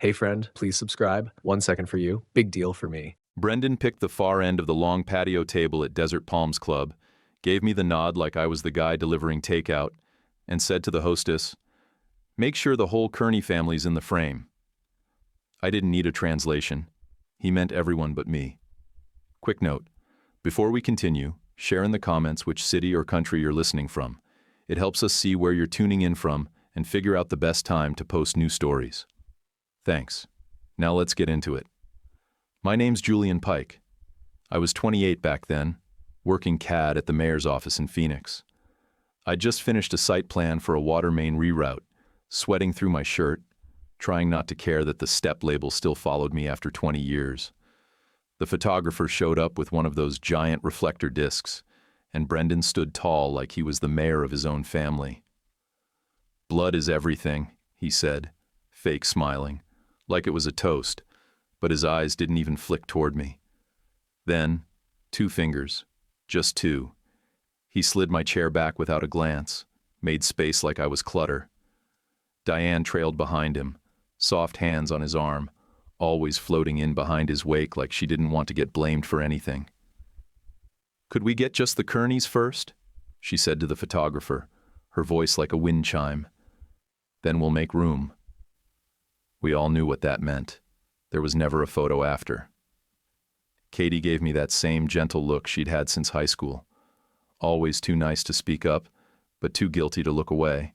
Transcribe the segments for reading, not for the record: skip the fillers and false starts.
Hey friend, please subscribe. 1 second for you. Big deal for me. Brendan picked the far end of the long patio table at Desert Palms Club, gave me the nod like I was the guy delivering takeout, and said to the hostess, "Make sure the whole Kearney family's in the frame." I didn't need a translation. He meant everyone but me. Quick note, before we continue, share in the comments which city or country you're listening from. It helps us see where you're tuning in from and figure out the best time to post new stories. Thanks. Now let's get into it. My name's Julian Pike. I was 28 back then, working CAD at the mayor's office in Phoenix. I'd just finished a site plan for a water main reroute, sweating through my shirt, trying not to care that the step label still followed me after 20 years. The photographer showed up with one of those giant reflector discs, and Brendan stood tall like he was the mayor of his own family. "Blood is everything," he said, fake smiling, like it was a toast, but his eyes didn't even flick toward me. Then, 2 fingers, just 2. He slid my chair back without a glance, made space like I was clutter. Diane trailed behind him, soft hands on his arm, always floating in behind his wake like she didn't want to get blamed for anything. "Could we get just the Kearneys first?" she said to the photographer, her voice like a wind chime. "Then we'll make room." We all knew what that meant. There was never a photo after. Katie gave me that same gentle look she'd had since high school. Always too nice to speak up, but too guilty to look away.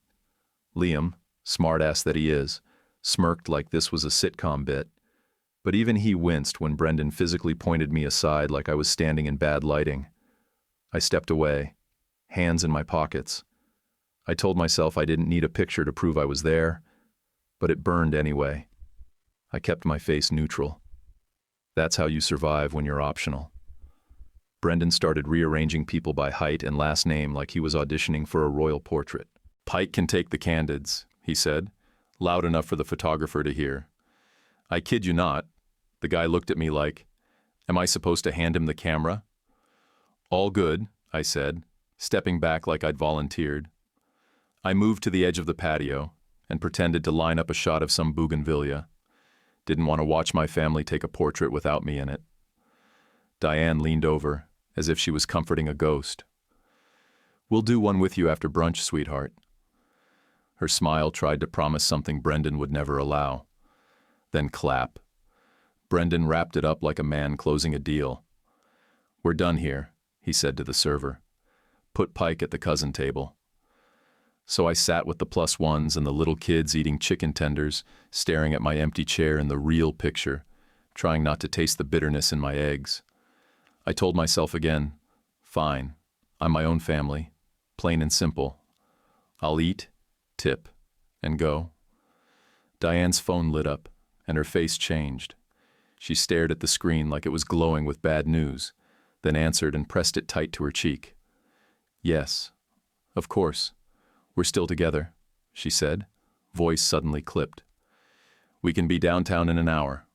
Liam, smartass that he is, smirked like this was a sitcom bit, but even he winced when Brendan physically pointed me aside like I was standing in bad lighting. I stepped away, hands in my pockets. I told myself I didn't need a picture to prove I was there, but it burned anyway. I kept my face neutral. That's how you survive when you're optional. Brendan started rearranging people by height and last name like he was auditioning for a royal portrait. "Pike can take the candids," he said, loud enough for the photographer to hear. I kid you not. The guy looked at me like, am I supposed to hand him the camera? "All good," I said, stepping back like I'd volunteered. I moved to the edge of the patio and pretended to line up a shot of some bougainvillea. Didn't want to watch my family take a portrait without me in it. Diane leaned over, as if she was comforting a ghost. "We'll do one with you after brunch, sweetheart." Her smile tried to promise something Brendan would never allow. Then clap. Brendan wrapped it up like a man closing a deal. "We're done here," he said to the server. "Put Pike at the cousin table." So I sat with the +1s and the little kids eating chicken tenders, staring at my empty chair in the real picture, trying not to taste the bitterness in my eggs. I told myself again, fine, I'm my own family, plain and simple. I'll eat, tip, and go. Diane's phone lit up, and her face changed. She stared at the screen like it was glowing with bad news, then answered and pressed it tight to her cheek. "Yes, of course. We're still together," she said, voice suddenly clipped. "We can be downtown in an hour."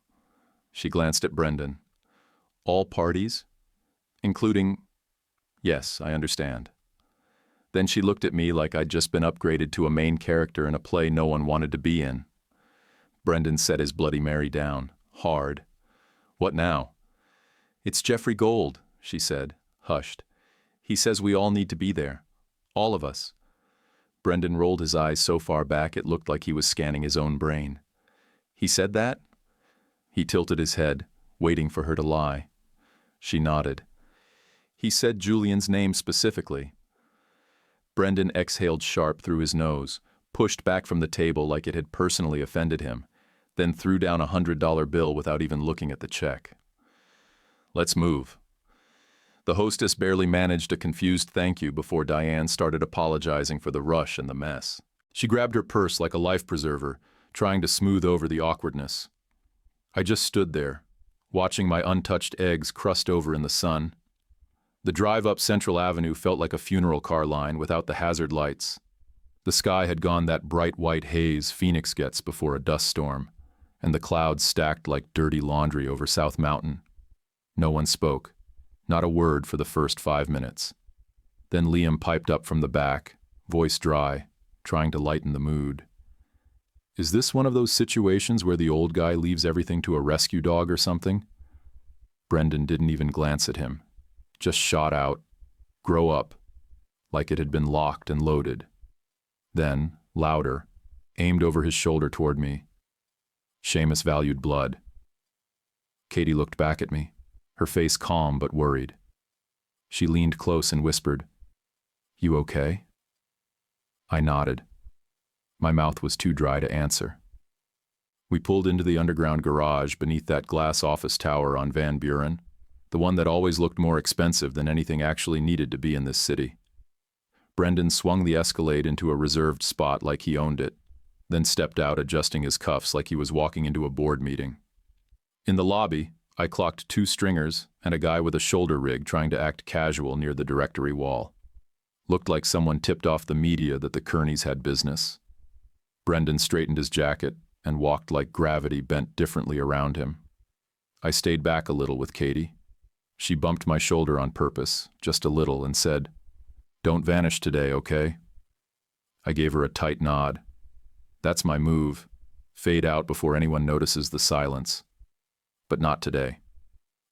She glanced at Brendan. "All parties? Including—" "Yes, I understand." Then she looked at me like I'd just been upgraded to a main character in a play no one wanted to be in. Brendan set his Bloody Mary down, hard. "What now?" "It's Jeffrey Gold," she said, hushed. "He says we all need to be there. All of us." Brendan rolled his eyes so far back it looked like he was scanning his own brain. "He said that?" He tilted his head, waiting for her to lie. She nodded. "He said Julian's name specifically." Brendan exhaled sharp through his nose, pushed back from the table like it had personally offended him, then threw down a $100 bill without even looking at the check. "Let's move." The hostess barely managed a confused thank you before Diane started apologizing for the rush and the mess. She grabbed her purse like a life preserver, trying to smooth over the awkwardness. I just stood there, watching my untouched eggs crust over in the sun. The drive up Central Avenue felt like a funeral car line without the hazard lights. The sky had gone that bright white haze Phoenix gets before a dust storm, and the clouds stacked like dirty laundry over South Mountain. No one spoke. Not a word for the first 5 minutes. Then Liam piped up from the back, voice dry, trying to lighten the mood. Is this one of those situations where the old guy leaves everything to a rescue dog or something? Brendan didn't even glance at him, just shot out, "Grow up," like it had been locked and loaded. Then, louder, aimed over his shoulder toward me. "Seamus valued blood." Katie looked back at me, her face calm but worried. She leaned close and whispered, "You okay?" I nodded. My mouth was too dry to answer. We pulled into the underground garage beneath that glass office tower on Van Buren, the one that always looked more expensive than anything actually needed to be in this city. Brendan swung the Escalade into a reserved spot like he owned it, then stepped out adjusting his cuffs like he was walking into a board meeting. In the lobby, I clocked 2 stringers and a guy with a shoulder rig trying to act casual near the directory wall. Looked like someone tipped off the media that the Kearneys had business. Brendan straightened his jacket and walked like gravity bent differently around him. I stayed back a little with Katie. She bumped my shoulder on purpose, just a little, and said, "Don't vanish today, okay?" I gave her a tight nod. That's my move. Fade out before anyone notices the silence. But not today.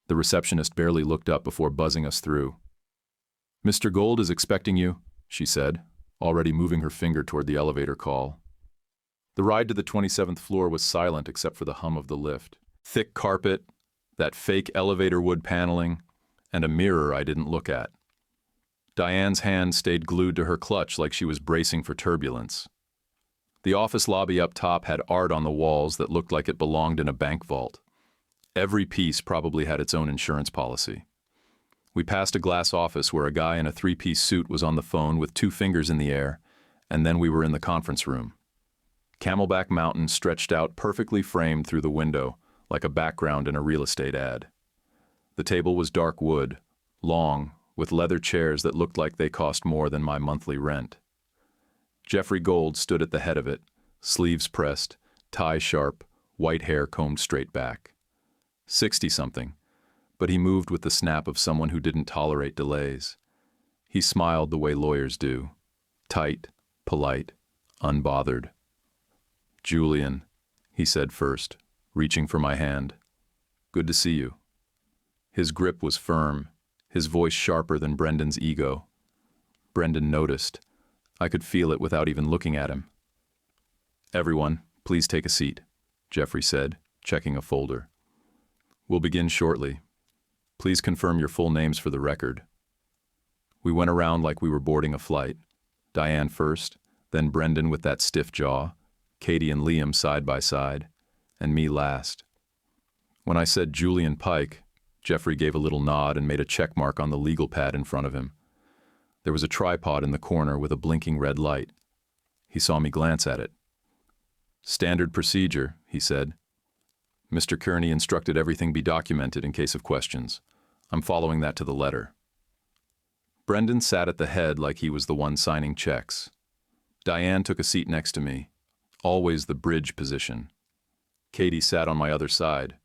The receptionist barely looked up before buzzing us through. "Mr. Gold is expecting you," she said, already moving her finger toward the elevator call. The ride to the 27th floor was silent except for the hum of the lift. Thick carpet, that fake elevator wood paneling, and a mirror I didn't look at. Diane's hand stayed glued to her clutch like she was bracing for turbulence. The office lobby up top had art on the walls that looked like it belonged in a bank vault. Every piece probably had its own insurance policy. We passed a glass office where a guy in a 3-piece suit was on the phone with 2 fingers in the air, and then we were in the conference room. Camelback Mountain stretched out perfectly framed through the window, like a background in a real estate ad. The table was dark wood, long, with leather chairs that looked like they cost more than my monthly rent. Jeffrey Gold stood at the head of it, sleeves pressed, tie sharp, white hair combed straight back. 60-something, but he moved with the snap of someone who didn't tolerate delays. He smiled the way lawyers do, tight, polite, unbothered. "Julian," he said first, reaching for my hand. "Good to see you." His grip was firm, his voice sharper than Brendan's ego. Brendan noticed. I could feel it without even looking at him. "Everyone, please take a seat," Jeffrey said, checking a folder. "We'll begin shortly. Please confirm your full names for the record." We went around like we were boarding a flight. Diane first, then Brendan with that stiff jaw, Katie and Liam side by side, and me last. When I said Julian Pike, Jeffrey gave a little nod and made a check mark on the legal pad in front of him. There was a tripod in the corner with a blinking red light. He saw me glance at it. "Standard procedure," he said. "Mr. Kearney instructed everything be documented in case of questions. I'm following that to the letter." Brendan sat at the head like he was the one signing checks. Diane took a seat next to me, always the bridge position. Katie sat on my other side.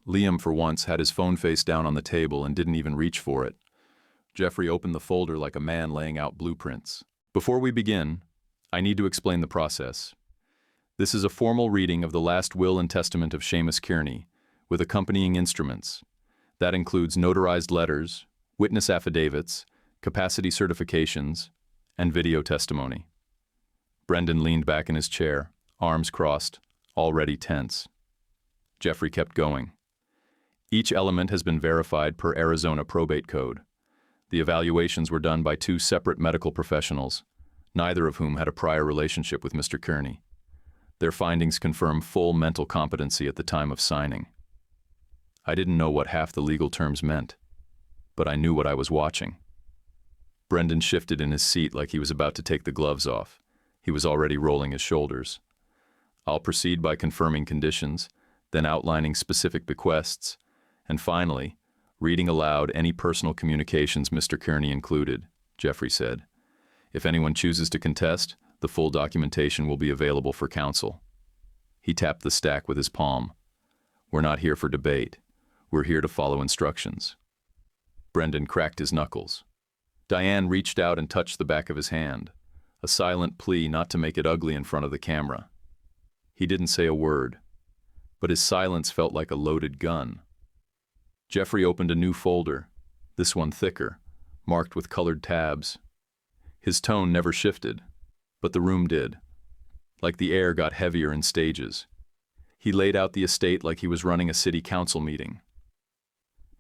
Liam, for once, had his phone face down on the table and didn't even reach for it. Jeffrey opened the folder like a man laying out blueprints. "Before we begin, I need to explain the process. This is a formal reading of the last will and testament of Seamus Kearney, with accompanying instruments. That includes notarized letters, witness affidavits, capacity certifications, and video testimony." Brendan leaned back in his chair, arms crossed, already tense. Jeffrey kept going. "Each element has been verified per Arizona probate code. The evaluations were done by 2 separate medical professionals, neither of whom had a prior relationship with Mr. Kearney. Their findings confirm full mental competency at the time of signing. I didn't know what half the legal terms meant, but I knew what I was watching." Brendan shifted in his seat like he was about to take the gloves off. He was already rolling his shoulders. "I'll proceed by confirming conditions, then outlining specific bequests, and finally, reading aloud any personal communications Mr. Kearney included," Jeffrey said. "If anyone chooses to contest, the full documentation will be available for counsel." He tapped the stack with his palm. "We're not here for debate. We're here to follow instructions." Brendan cracked his knuckles. Diane reached out and touched the back of his hand, a silent plea not to make it ugly in front of the camera. He didn't say a word, but his silence felt like a loaded gun. Jeffrey opened a new folder, this one thicker, marked with colored tabs. His tone never shifted, but the room did. Like the air got heavier in stages. He laid out the estate like he was running a city council meeting.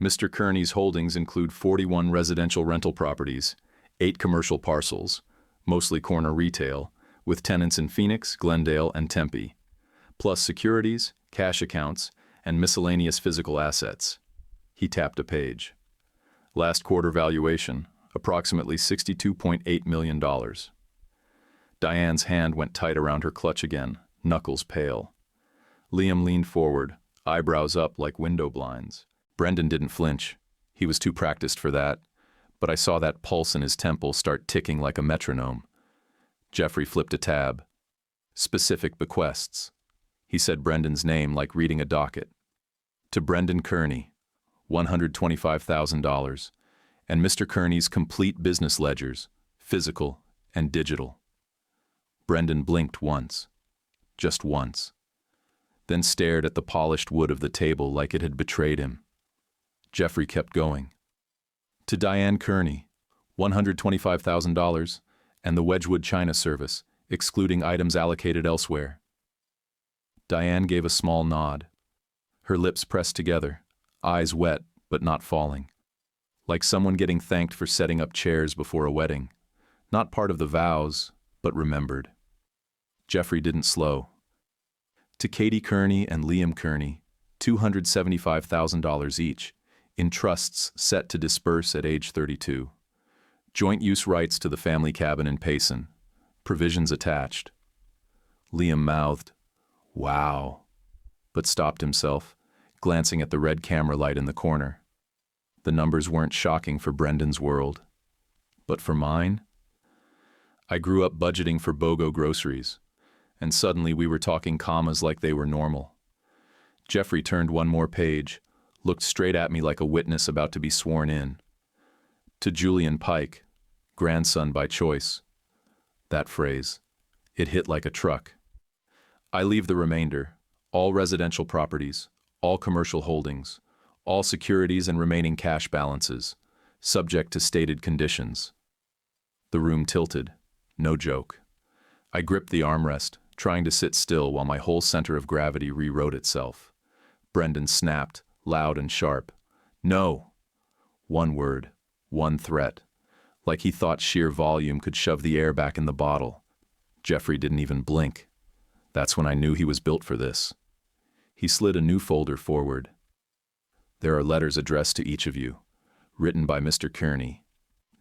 Mr. Kearney's holdings include 41 residential rental properties, 8 commercial parcels, mostly corner retail, with tenants in Phoenix, Glendale, and Tempe, plus securities, cash accounts, and miscellaneous physical assets. He tapped a page. Last quarter valuation, approximately $62.8 million. Diane's hand went tight around her clutch again, knuckles pale. Liam leaned forward, eyebrows up like window blinds. Brendan didn't flinch. He was too practiced for that, but I saw that pulse in his temple start ticking like a metronome. Jeffrey flipped a tab. Specific bequests. He said Brendan's name like reading a docket. To Brendan Kearney, $125,000, and Mr. Kearney's complete business ledgers, physical and digital. Brendan blinked once, just once, then stared at the polished wood of the table like it had betrayed him. Jeffrey kept going. To Diane Kearney, $125,000, and the Wedgwood China service, excluding items allocated elsewhere. Diane gave a small nod. Her lips pressed together, eyes wet but not falling. Like someone getting thanked for setting up chairs before a wedding. Not part of the vows, but remembered. Jeffrey didn't slow. To Katie Kearney and Liam Kearney, $275,000 each, in trusts set to disperse at age 32. Joint use rights to the family cabin in Payson. Provisions attached. Liam mouthed, "Wow," but stopped himself, glancing at the red camera light in the corner. The numbers weren't shocking for Brendan's world. But for mine? I grew up budgeting for BOGO groceries, and suddenly we were talking commas like they were normal. Jeffrey turned one more page, looked straight at me like a witness about to be sworn in. To Julian Pike, grandson by choice. That phrase. It hit like a truck. I leave the remainder, all residential properties, all commercial holdings, all securities and remaining cash balances, subject to stated conditions. The room tilted. No joke. I gripped the armrest, trying to sit still while my whole center of gravity rewrote itself. Brendan snapped, loud and sharp. No. One word, one threat. Like he thought sheer volume could shove the air back in the bottle. Jeffrey didn't even blink. That's when I knew he was built for this. He slid a new folder forward. There are letters addressed to each of you, written by Mr. Kearney,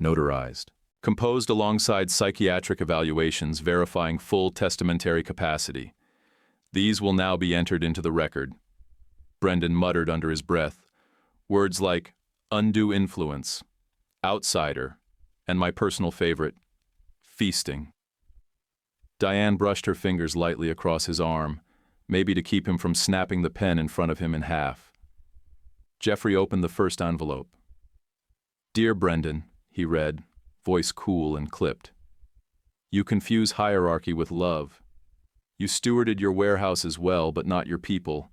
notarized, composed alongside psychiatric evaluations verifying full testamentary capacity. These will now be entered into the record. Brendan muttered under his breath, words like undue influence, outsider, and my personal favorite, feasting. Diane brushed her fingers lightly across his arm, maybe to keep him from snapping the pen in front of him in half. Jeffrey opened the first envelope. Dear Brendan, he read, voice cool and clipped. You confuse hierarchy with love. You stewarded your warehouses well, but not your people.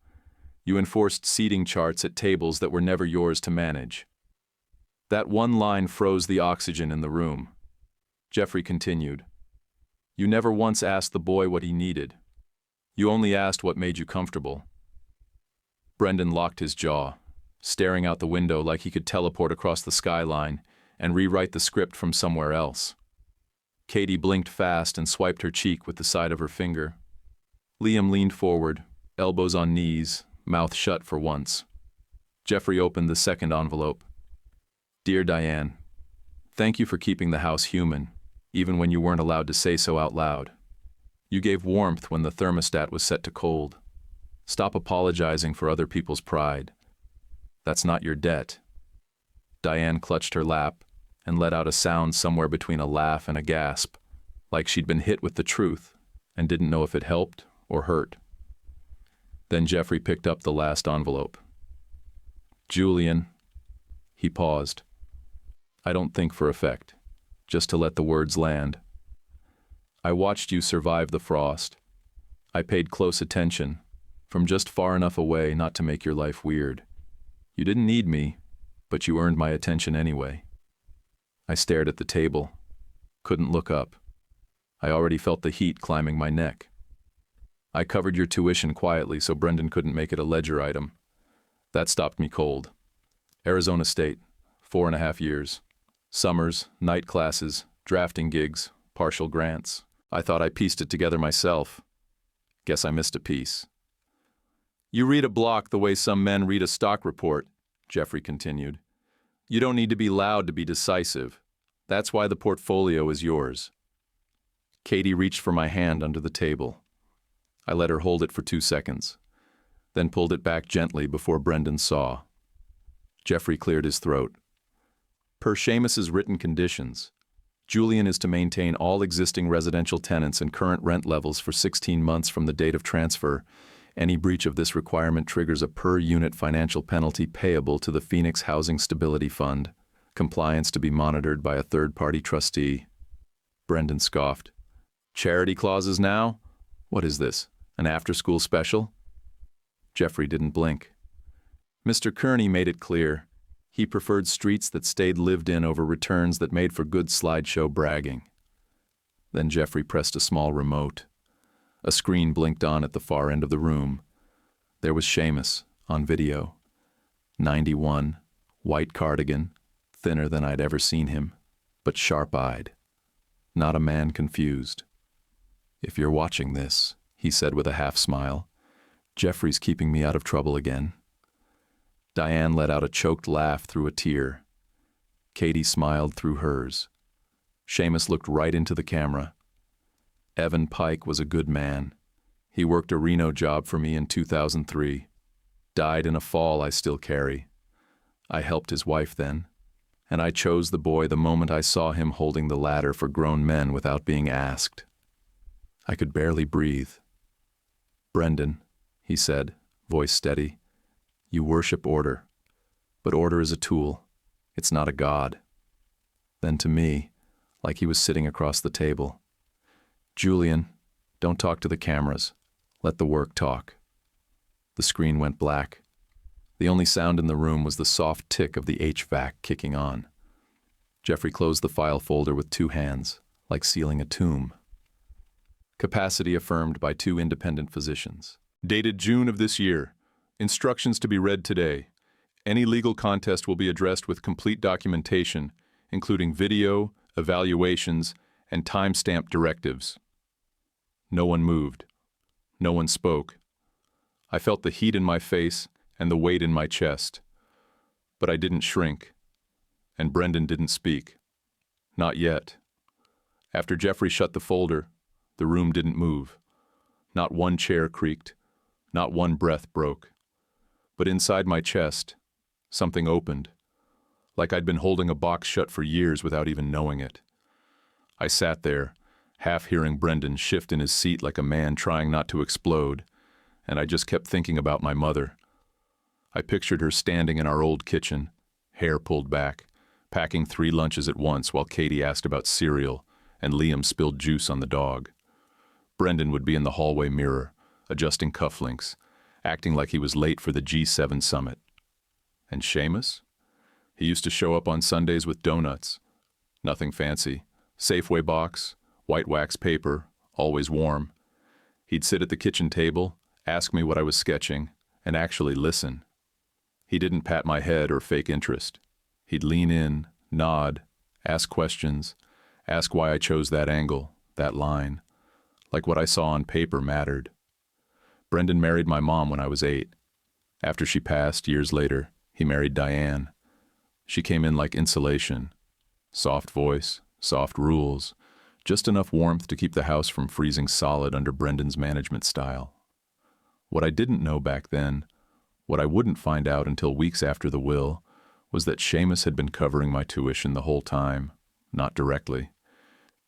You enforced seating charts at tables that were never yours to manage. That one line froze the oxygen in the room. Jeffrey continued. You never once asked the boy what he needed. You only asked what made you comfortable. Brendan locked his jaw, staring out the window like he could teleport across the skyline and rewrite the script from somewhere else. Katie blinked fast and swiped her cheek with the side of her finger. Liam leaned forward, elbows on knees, mouth shut for once. Jeffrey opened the second envelope. Dear Diane, thank you for keeping the house human, even when you weren't allowed to say so out loud. You gave warmth when the thermostat was set to cold. Stop apologizing for other people's pride. That's not your debt. Diane clutched her lap and let out a sound somewhere between a laugh and a gasp, like she'd been hit with the truth and didn't know if it helped or hurt. Then Jeffrey picked up the last envelope. Julian, he paused. I don't think for effect, just to let the words land. I watched you survive the frost. I paid close attention, from just far enough away not to make your life weird. You didn't need me, but you earned my attention anyway. I stared at the table, couldn't look up. I already felt the heat climbing my neck. I covered your tuition quietly so Brendan couldn't make it a ledger item. That stopped me cold. Arizona State, 4.5 years. Summers, night classes, drafting gigs, partial grants. I thought I pieced it together myself. Guess I missed a piece. You read a block the way some men read a stock report, Jeffrey continued. You don't need to be loud to be decisive. That's why the portfolio is yours. Katie reached for my hand under the table. I let her hold it for 2 seconds, then pulled it back gently before Brendan saw. Jeffrey cleared his throat. Per Seamus's written conditions, Julian is to maintain all existing residential tenants and current rent levels for 16 months from the date of transfer. Any breach of this requirement triggers a per-unit financial penalty payable to the Phoenix Housing Stability Fund, compliance to be monitored by a third-party trustee. Brendan scoffed. Charity clauses now? What is this, an after-school special? Jeffrey didn't blink. Mr. Kearney made it clear. He preferred streets that stayed lived in over returns that made for good slideshow bragging. Then Jeffrey pressed a small remote. A screen blinked on at the far end of the room. There was Seamus, on video. 91, white cardigan, thinner than I'd ever seen him, but sharp-eyed. Not a man confused. If you're watching this, he said with a half-smile, Jeffrey's keeping me out of trouble again. Diane let out a choked laugh through a tear. Katie smiled through hers. Seamus looked right into the camera. Evan Pike was a good man. He worked a Reno job for me in 2003. Died in a fall I still carry. I helped his wife then, and I chose the boy the moment I saw him holding the ladder for grown men without being asked. I could barely breathe. Brendan, he said, voice steady, you worship order, but order is a tool. It's not a god. Then to me, like he was sitting across the table, Julian, don't talk to the cameras. Let the work talk. The screen went black. The only sound in the room was the soft tick of the HVAC kicking on. Jeffrey closed the file folder with 2 hands, like sealing a tomb. Capacity affirmed by 2 independent physicians. Dated June of this year. Instructions to be read today. Any legal contest will be addressed with complete documentation, including video, evaluations, and time-stamped directives. No one moved. No one spoke. I felt the heat in my face and the weight in my chest. But I didn't shrink. And Brendan didn't speak. Not yet. After Jeffrey shut the folder, the room didn't move. Not one chair creaked. Not one breath broke. But inside my chest, something opened, like I'd been holding a box shut for years without even knowing it. I sat there, half hearing Brendan shift in his seat like a man trying not to explode, and I just kept thinking about my mother. I pictured her standing in our old kitchen, hair pulled back, packing 3 lunches at once while Katie asked about cereal and Liam spilled juice on the dog. Brendan would be in the hallway mirror, adjusting cufflinks, acting like he was late for the G7 summit. And Seamus? He used to show up on Sundays with donuts. Nothing fancy. Safeway box, white wax paper, always warm. He'd sit at the kitchen table, ask me what I was sketching, and actually listen. He didn't pat my head or fake interest. He'd lean in, nod, ask questions, ask why I chose that angle, that line, like what I saw on paper mattered. Brendan married my mom when I was 8. After she passed, years later, he married Diane. She came in like insulation. Soft voice, soft rules, just enough warmth to keep the house from freezing solid under Brendan's management style. What I didn't know back then, what I wouldn't find out until weeks after the will, was that Seamus had been covering my tuition the whole time, not directly.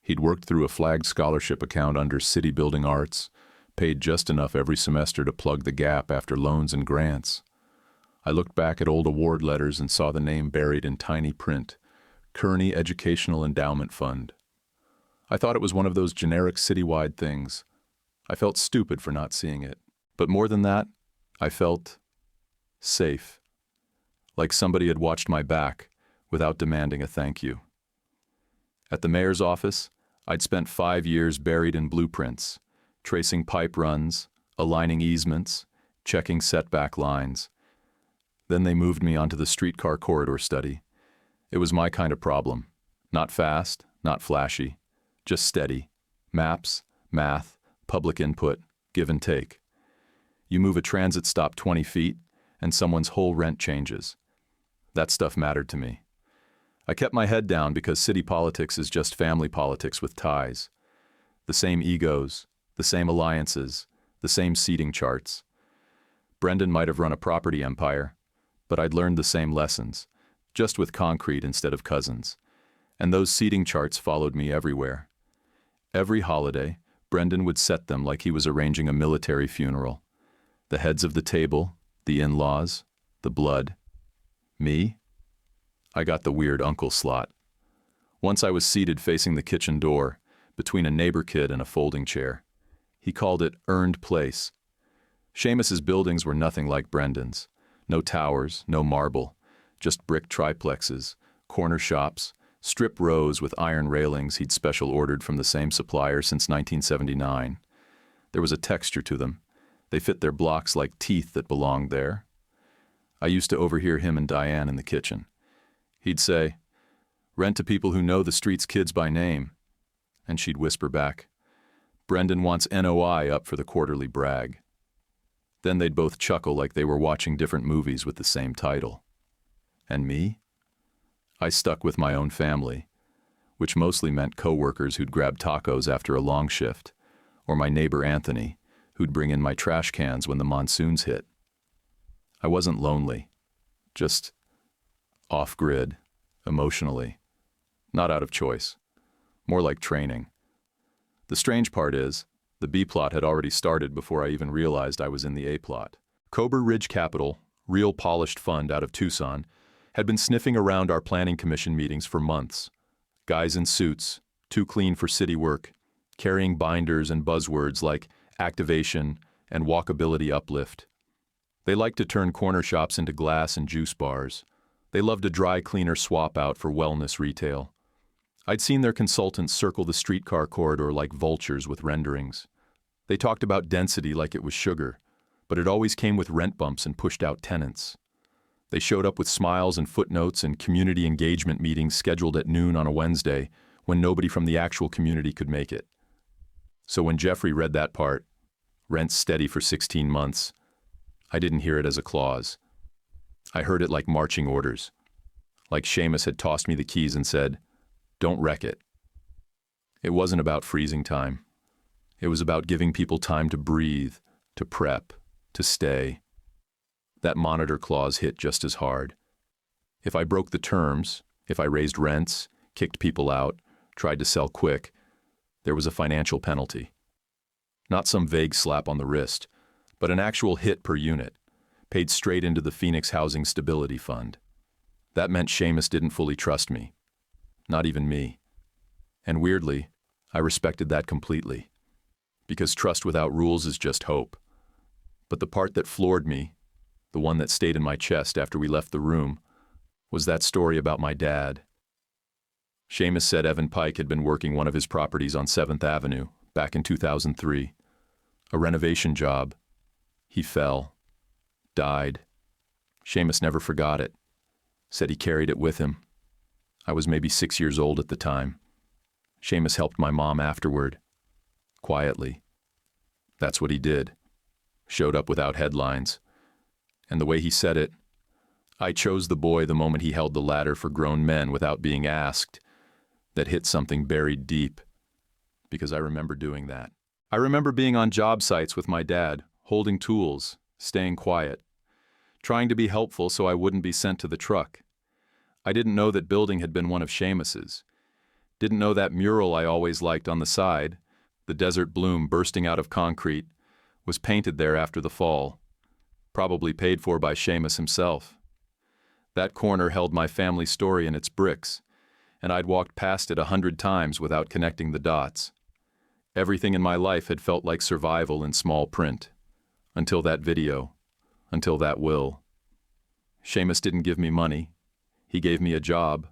He'd worked through a flagged scholarship account under City Building Arts, paid just enough every semester to plug the gap after loans and grants. I looked back at old award letters and saw the name buried in tiny print, Kearney Educational Endowment Fund. I thought it was one of those generic citywide things, I felt stupid for not seeing it. But more than that, I felt safe, like somebody had watched my back without demanding a thank you. At the mayor's office, I'd spent 5 years buried in blueprints, tracing pipe runs, aligning easements, checking setback lines. Then they moved me onto the streetcar corridor study. It was my kind of problem. Not fast, not flashy, just steady. Maps, math, public input, give and take. You move a transit stop 20 feet, and someone's whole rent changes. That stuff mattered to me. I kept my head down because city politics is just family politics with ties. The same egos, the same alliances, the same seating charts. Brendan might have run a property empire, but I'd learned the same lessons, just with concrete instead of cousins. And those seating charts followed me everywhere. Every holiday, Brendan would set them like he was arranging a military funeral. The heads of the table, the in-laws, the blood. Me? I got the weird uncle slot. Once I was seated facing the kitchen door, between a neighbor kid and a folding chair. He called it earned place. Seamus's buildings were nothing like Brendan's. No towers, no marble, just brick triplexes, corner shops, strip rows with iron railings he'd special ordered from the same supplier since 1979. There was a texture to them. They fit their blocks like teeth that belonged there. I used to overhear him and Diane in the kitchen. He'd say, "Rent to people who know the street's kids by name." And she'd whisper back, "Brendan wants NOI up for the quarterly brag." Then they'd both chuckle like they were watching different movies with the same title. And me? I stuck with my own family, which mostly meant coworkers who'd grab tacos after a long shift, or my neighbor Anthony, who'd bring in my trash cans when the monsoons hit. I wasn't lonely, just off-grid, emotionally, not out of choice, more like training. The strange part is, the B-plot had already started before I even realized I was in the A-plot. Cobra Ridge Capital, real polished fund out of Tucson, had been sniffing around our planning commission meetings for months. Guys in suits, too clean for city work, carrying binders and buzzwords like activation and walkability uplift. They liked to turn corner shops into glass and juice bars. They loved a dry cleaner swap out for wellness retail. I'd seen their consultants circle the streetcar corridor like vultures with renderings. They talked about density like it was sugar, but it always came with rent bumps and pushed out tenants. They showed up with smiles and footnotes and community engagement meetings scheduled at noon on a Wednesday when nobody from the actual community could make it. So when Jeffrey read that part, rent steady for 16 months, I didn't hear it as a clause. I heard it like marching orders. Like Seamus had tossed me the keys and said, "Don't wreck it." It wasn't about freezing time. It was about giving people time to breathe, to prep, to stay. That monitor clause hit just as hard. If I broke the terms, if I raised rents, kicked people out, tried to sell quick, there was a financial penalty. Not some vague slap on the wrist, but an actual hit per unit, paid straight into the Phoenix Housing Stability Fund. That meant Seamus didn't fully trust me. Not even me. And weirdly, I respected that completely. Because trust without rules is just hope. But the part that floored me, the one that stayed in my chest after we left the room, was that story about my dad. Seamus said Evan Pike had been working one of his properties on 7th Avenue back in 2003. A renovation job. He fell. Died. Seamus never forgot it. Said he carried it with him. I was maybe 6 years old at the time. Seamus helped my mom afterward. Quietly. That's what he did. Showed up without headlines. And the way he said it, I chose the boy the moment he held the ladder for grown men without being asked, that hit something buried deep. Because I remember doing that. I remember being on job sites with my dad, holding tools, staying quiet, trying to be helpful so I wouldn't be sent to the truck. I didn't know that building had been one of Seamus's. Didn't know that mural I always liked on the side, the desert bloom bursting out of concrete, was painted there after the fall. Probably paid for by Seamus himself. That corner held my family story in its bricks, and I'd walked past it 100 times without connecting the dots. Everything in my life had felt like survival in small print. Until that video. Until that will. Seamus didn't give me money. He gave me a job.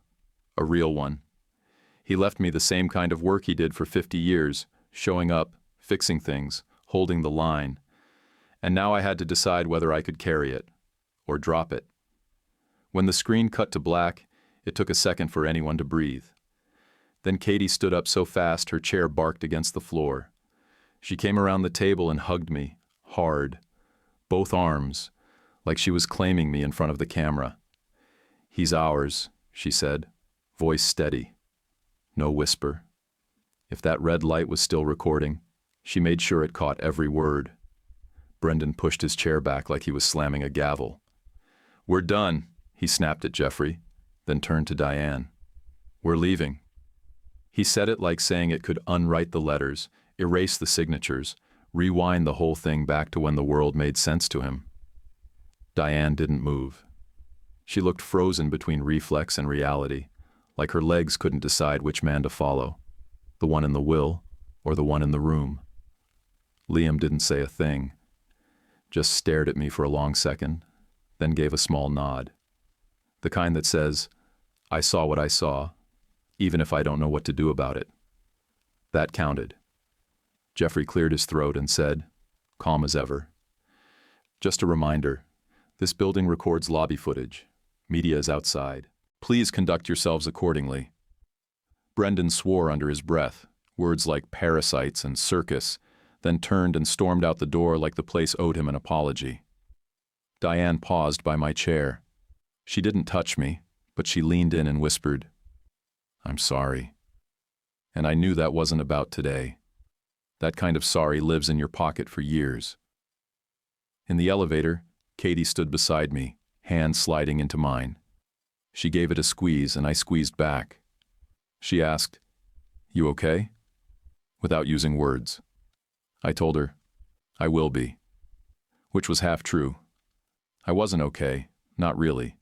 A real one. He left me the same kind of work he did for 50 years, showing up, fixing things, holding the line. And now I had to decide whether I could carry it, or drop it. When the screen cut to black, it took a second for anyone to breathe. Then Katie stood up so fast her chair barked against the floor. She came around the table and hugged me, hard, both arms, like she was claiming me in front of the camera. "He's ours," she said, voice steady. No whisper. If that red light was still recording, she made sure it caught every word. Brendan pushed his chair back like he was slamming a gavel. "We're done," he snapped at Jeffrey, then turned to Diane. "We're leaving." He said it like saying it could unwrite the letters, erase the signatures, rewind the whole thing back to when the world made sense to him. Diane didn't move. She looked frozen between reflex and reality, like her legs couldn't decide which man to follow, the one in the will or the one in the room. Liam didn't say a thing, just stared at me for a long second, then gave a small nod. The kind that says, "I saw what I saw, even if I don't know what to do about it." That counted. Jeffrey cleared his throat and said, calm as ever, "Just a reminder, this building records lobby footage. Media is outside. Please conduct yourselves accordingly." Brendan swore under his breath, words like parasites and circus, then turned and stormed out the door like the place owed him an apology. Diane paused by my chair. She didn't touch me, but she leaned in and whispered, "I'm sorry." And I knew that wasn't about today. That kind of sorry lives in your pocket for years. In the elevator, Katie stood beside me, hand sliding into mine. She gave it a squeeze and I squeezed back. She asked, "You okay?" Without using words. I told her, "I will be." Which was half true. I wasn't okay, not really.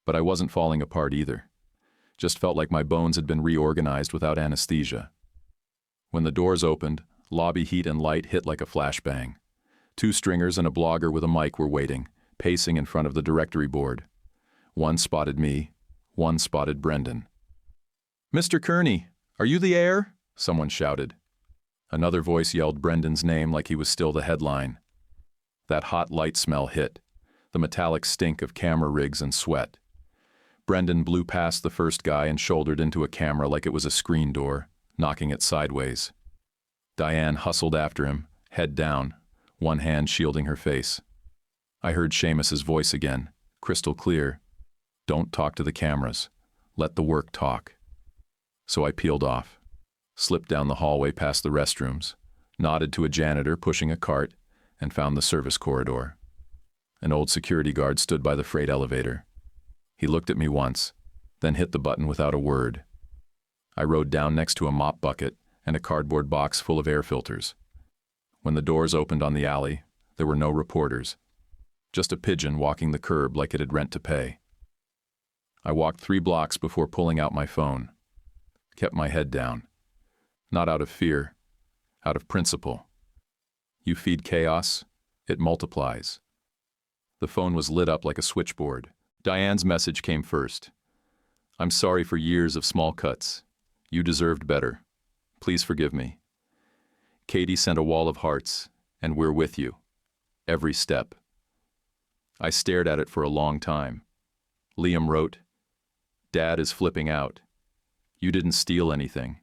But I wasn't falling apart either. Just felt like my bones had been reorganized without anesthesia. When the doors opened, lobby heat and light hit like a flashbang. 2 stringers and a blogger with a mic were waiting, pacing in front of the directory board. One spotted me, one spotted Brendan. "Mr. Kearney, are you the heir?" someone shouted. Another voice yelled Brendan's name like he was still the headline. That hot light smell hit, the metallic stink of camera rigs and sweat. Brendan blew past the first guy and shouldered into a camera like it was a screen door, knocking it sideways. Diane hustled after him, head down, one hand shielding her face. I heard Seamus's voice again, crystal clear. "Don't talk to the cameras. Let the work talk." So I peeled off, slipped down the hallway past the restrooms, nodded to a janitor pushing a cart, and found the service corridor. An old security guard stood by the freight elevator. He looked at me once, then hit the button without a word. I rode down next to a mop bucket and a cardboard box full of air filters. When the doors opened on the alley, there were no reporters. Just a pigeon walking the curb like it had rent to pay. I walked 3 blocks before pulling out my phone. Kept my head down. Not out of fear, out of principle. You feed chaos, it multiplies. The phone was lit up like a switchboard. Diane's message came first. "I'm sorry for years of small cuts. You deserved better. Please forgive me." Katie sent a wall of hearts, and "We're with you. Every step." I stared at it for a long time. Liam wrote, "Dad is flipping out. You didn't steal anything.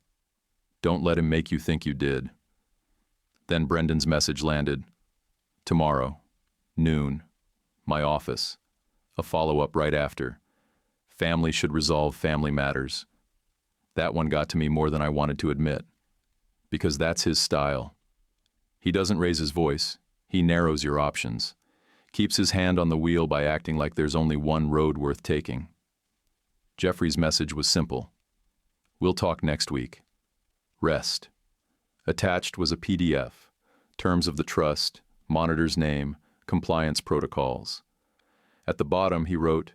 Don't let him make you think you did." Then Brendan's message landed. "Tomorrow, noon, my office. A follow-up right after. Family should resolve family matters." That one got to me more than I wanted to admit. Because that's his style. He doesn't raise his voice. He narrows your options. Keeps his hand on the wheel by acting like there's only one road worth taking. Jeffrey's message was simple. "We'll talk next week. Rest." Attached was a PDF, terms of the trust, monitor's name, compliance protocols. At the bottom he wrote,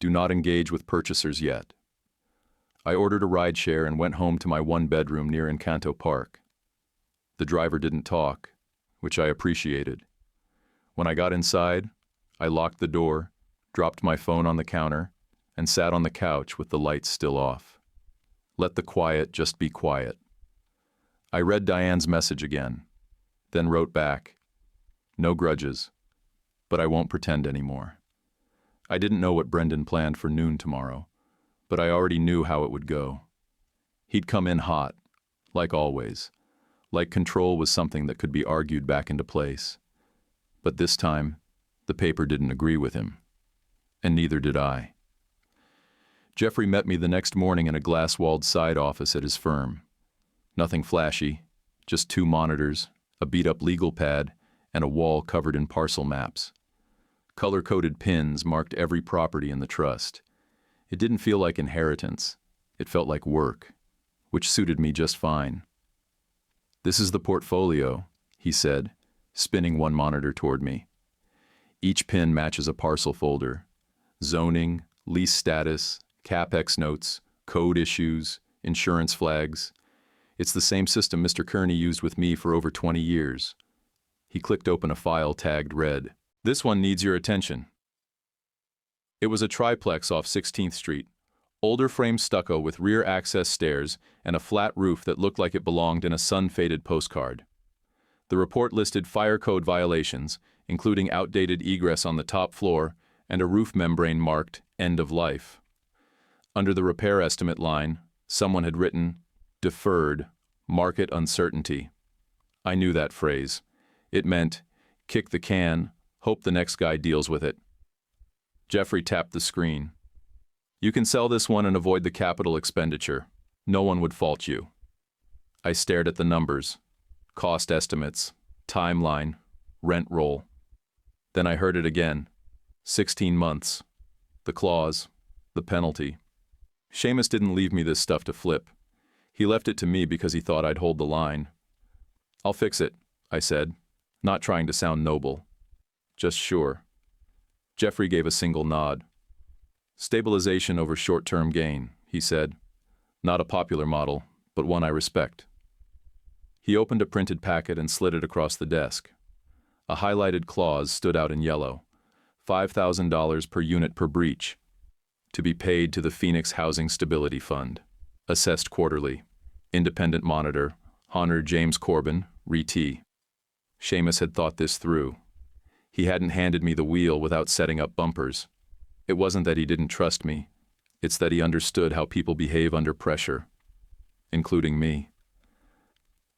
"Do not engage with purchasers yet." I ordered a rideshare and went home to my 1-bedroom near Encanto Park. The driver didn't talk, which I appreciated. When I got inside, I locked the door, dropped my phone on the counter, and sat on the couch with the lights still off. Let the quiet just be quiet. I read Diane's message again, then wrote back, "No grudges, but I won't pretend anymore." I didn't know what Brendan planned for noon tomorrow, but I already knew how it would go. He'd come in hot, like always, like control was something that could be argued back into place. But this time, the paper didn't agree with him, and neither did I. Jeffrey met me the next morning in a glass-walled side office at his firm. Nothing flashy, just 2 monitors, a beat-up legal pad, and a wall covered in parcel maps. Color-coded pins marked every property in the trust. It didn't feel like inheritance. It felt like work, which suited me just fine. "This is the portfolio," he said, spinning one monitor toward me. Each pin matches a parcel folder. Zoning, lease status, CapEx notes, code issues, insurance flags. It's the same system Mr. Kearney used with me for over 20 years. He clicked open a file tagged red. "This one needs your attention." It was a triplex off 16th Street, older frame stucco with rear access stairs and a flat roof that looked like it belonged in a sun-faded postcard. The report listed fire code violations, including outdated egress on the top floor and a roof membrane marked "End of Life." Under the repair estimate line, someone had written, "Deferred, market uncertainty." I knew that phrase. It meant, kick the can, hope the next guy deals with it. Jeffrey tapped the screen. "You can sell this one and avoid the capital expenditure. No one would fault you." I stared at the numbers, cost estimates, timeline, rent roll. Then I heard it again. 16 months. The clause, the penalty. Seamus didn't leave me this stuff to flip. He left it to me because he thought I'd hold the line. "I'll fix it," I said, not trying to sound noble. Just sure. Jeffrey gave a single nod. "Stabilization over short-term gain," he said. "Not a popular model, but one I respect." He opened a printed packet and slid it across the desk. A highlighted clause stood out in yellow. $5,000 per unit per breach. To be paid to the Phoenix Housing Stability Fund. Assessed quarterly. Independent monitor. Honor James Corbin, RET. Seamus had thought this through. He hadn't handed me the wheel without setting up bumpers. It wasn't that he didn't trust me. It's that he understood how people behave under pressure, including me.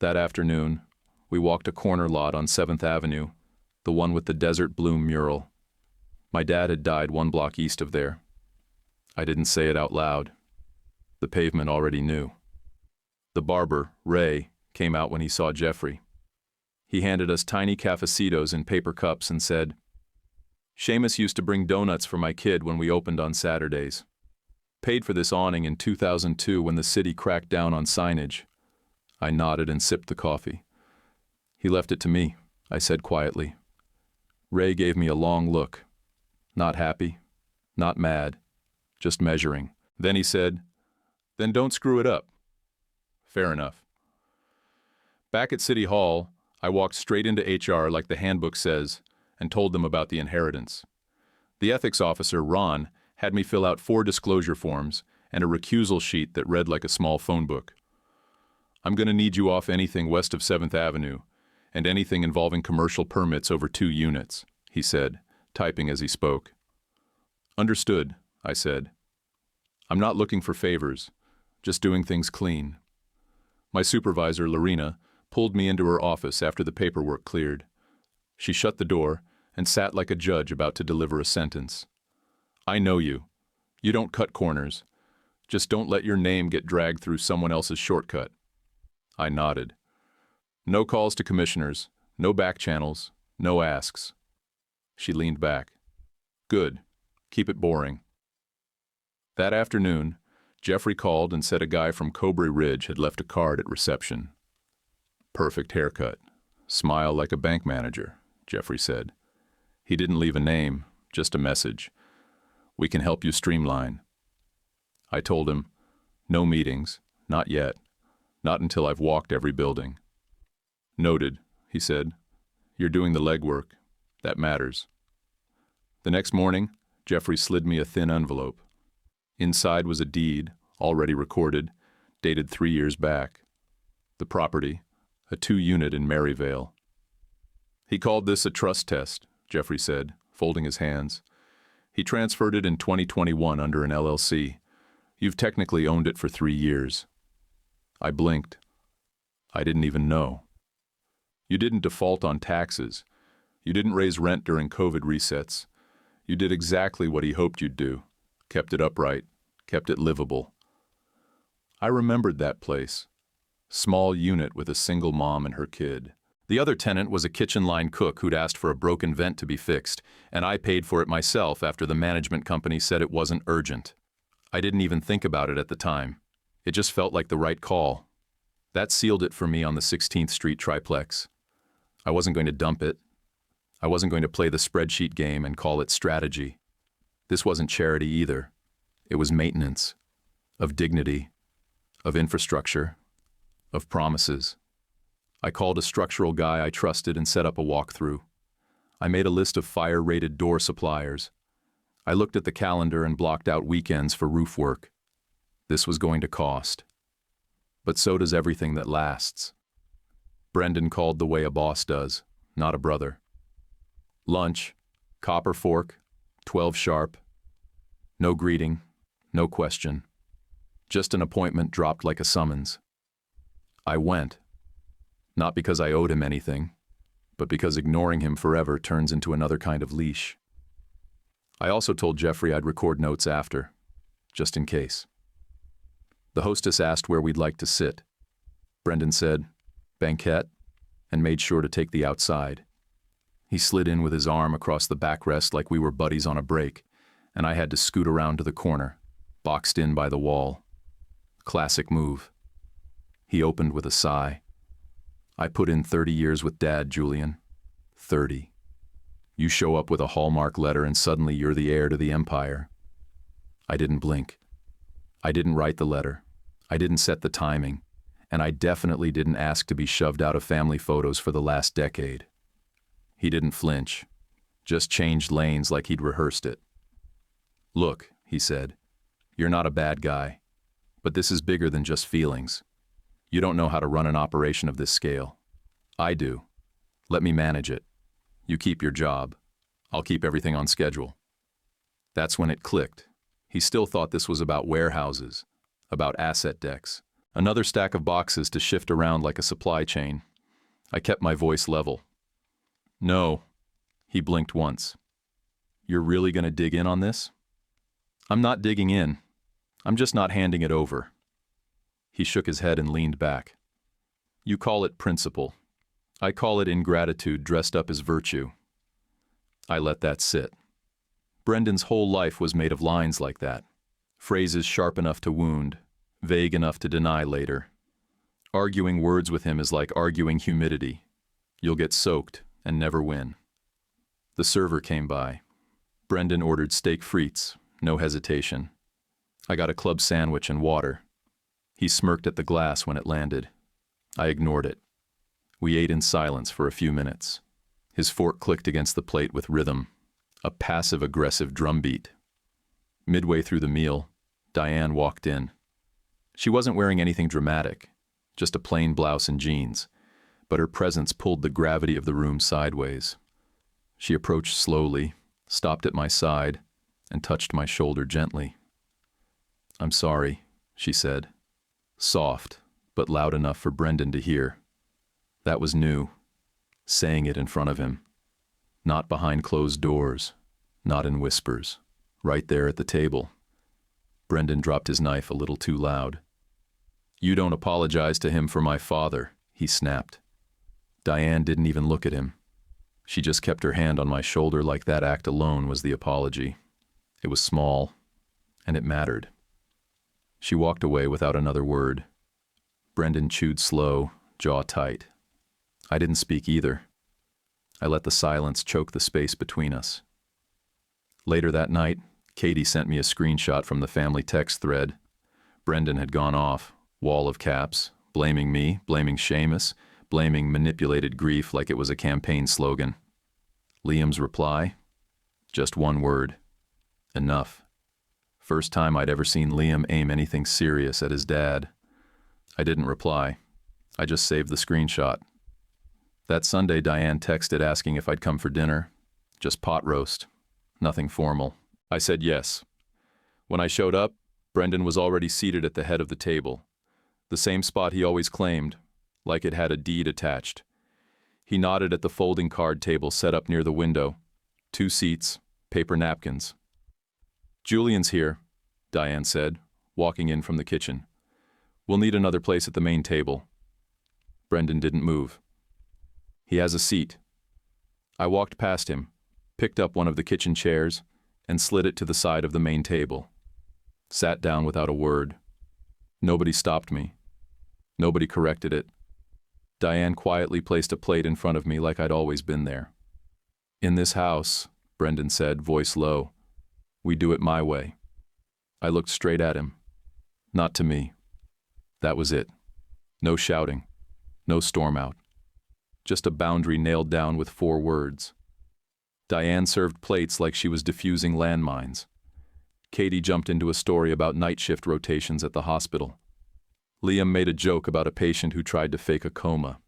That afternoon, we walked a corner lot on 7th Avenue, the one with the desert bloom mural. My dad had died 1 block east of there. I didn't say it out loud. The pavement already knew. The barber, Ray, came out when he saw Jeffrey. He handed us tiny cafecitos in paper cups and said, "Seamus used to bring donuts for my kid when we opened on Saturdays. Paid for this awning in 2002 when the city cracked down on signage." I nodded and sipped the coffee. "He left it to me," I said quietly. Ray gave me a long look. Not happy, not mad, just measuring. Then he said, "Then don't screw it up." Fair enough. Back at City Hall, I walked straight into HR like the handbook says and told them about the inheritance. The ethics officer, Ron, had me fill out 4 disclosure forms and a recusal sheet that read like a small phone book. "I'm going to need you off anything west of 7th Avenue and anything involving commercial permits over 2 units, he said, typing as he spoke. "Understood," I said. "I'm not looking for favors, just doing things clean." My supervisor, Lorena, pulled me into her office after the paperwork cleared. She shut the door and sat like a judge about to deliver a sentence. "I know you. You don't cut corners. Just don't let your name get dragged through someone else's shortcut." I nodded. "No calls to commissioners, no back channels, no asks." She leaned back. "Good. Keep it boring." That afternoon, Jeffrey called and said a guy from Cobray Ridge had left a card at reception. "Perfect haircut. Smile like a bank manager," Jeffrey said. He didn't leave a name, just a message. "We can help you streamline." I told him, "No meetings, not yet. Not until I've walked every building." Noted, he said. You're doing the legwork. That matters. The next morning, Jeffrey slid me a thin envelope. Inside was a deed, already recorded, dated 3 years back. The property, a 2-unit in Maryvale. He called this a trust test, Jeffrey said, folding his hands. He transferred it in 2021 under an LLC. You've technically owned it for 3 years. I blinked. I didn't even know. You didn't default on taxes. You didn't raise rent during COVID resets. You did exactly what he hoped you'd do. Kept it upright, kept it livable. I remembered that place. Small unit with a single mom and her kid. The other tenant was a kitchen line cook who'd asked for a broken vent to be fixed, and I paid for it myself after the management company said it wasn't urgent. I didn't even think about it at the time. It just felt like the right call. That sealed it for me on the 16th Street triplex. I wasn't going to dump it. I wasn't going to play the spreadsheet game and call it strategy. This wasn't charity either. It was maintenance, of dignity, of infrastructure, of promises. I called a structural guy I trusted and set up a walkthrough. I made a list of fire-rated door suppliers. I looked at the calendar and blocked out weekends for roof work. This was going to cost. But so does everything that lasts. Brendan called the way a boss does, not a brother. Lunch, copper fork, 12 sharp. No greeting, no question. Just an appointment dropped like a summons. I went. Not because I owed him anything, but because ignoring him forever turns into another kind of leash. I also told Jeffrey I'd record notes after, just in case. The hostess asked where we'd like to sit. Brendan said, banquette, and made sure to take the outside. He slid in with his arm across the backrest like we were buddies on a break, and I had to scoot around to the corner, boxed in by the wall. Classic move. He opened with a sigh. I put in 30 years with Dad, Julian. 30. You show up with a Hallmark letter and suddenly you're the heir to the empire. I didn't blink. I didn't write the letter. I didn't set the timing. And I definitely didn't ask to be shoved out of family photos for the last decade. He didn't flinch. Just changed lanes like he'd rehearsed it. Look, he said, you're not a bad guy. But this is bigger than just feelings. You don't know how to run an operation of this scale. I do. Let me manage it. You keep your job. I'll keep everything on schedule. That's when it clicked. He still thought this was about warehouses, about asset decks, another stack of boxes to shift around like a supply chain. I kept my voice level. No. He blinked once. You're really going to dig in on this? I'm not digging in. I'm just not handing it over. He shook his head and leaned back. You call it principle. I call it ingratitude dressed up as virtue. I let that sit. Brendan's whole life was made of lines like that. Phrases sharp enough to wound, vague enough to deny later. Arguing words with him is like arguing humidity. You'll get soaked and never win. The server came by. Brendan ordered steak frites, no hesitation. I got a club sandwich and water. He smirked at the glass when it landed. I ignored it. We ate in silence for a few minutes. His fork clicked against the plate with rhythm, a passive-aggressive drumbeat. Midway through the meal, Diane walked in. She wasn't wearing anything dramatic, just a plain blouse and jeans, but her presence pulled the gravity of the room sideways. She approached slowly, stopped at my side, and touched my shoulder gently. I'm sorry, she said. Soft, but loud enough for Brendan to hear. That was new, saying it in front of him. Not behind closed doors, not in whispers, right there at the table. Brendan dropped his knife a little too loud. You don't apologize to him for my father, he snapped. Diane didn't even look at him. She just kept her hand on my shoulder like that act alone was the apology. It was small, and it mattered. She walked away without another word. Brendan chewed slow, jaw tight. I didn't speak either. I let the silence choke the space between us. Later that night, Katie sent me a screenshot from the family text thread. Brendan had gone off, wall of caps, blaming me, blaming Seamus, blaming manipulated grief like it was a campaign slogan. Liam's reply? Just one word. Enough. First time I'd ever seen Liam aim anything serious at his dad. I didn't reply. I just saved the screenshot. That Sunday, Diane texted asking if I'd come for dinner. Just pot roast. Nothing formal. I said yes. When I showed up, Brendan was already seated at the head of the table. The same spot he always claimed, like it had a deed attached. He nodded at the folding card table set up near the window. 2 seats, paper napkins. "Julian's here," Diane said, walking in from the kitchen. "We'll need another place at the main table." Brendan didn't move. "He has a seat." I walked past him, picked up one of the kitchen chairs, and slid it to the side of the main table. Sat down without a word. Nobody stopped me. Nobody corrected it. Diane quietly placed a plate in front of me like I'd always been there. "In this house," Brendan said, voice low, "we do it my way." I looked straight at him. Not to me. That was it. No shouting. No storm out. Just a boundary nailed down with 4 words. Diane served plates like she was diffusing landmines. Katie jumped into a story about night shift rotations at the hospital. Liam made a joke about a patient who tried to fake a coma.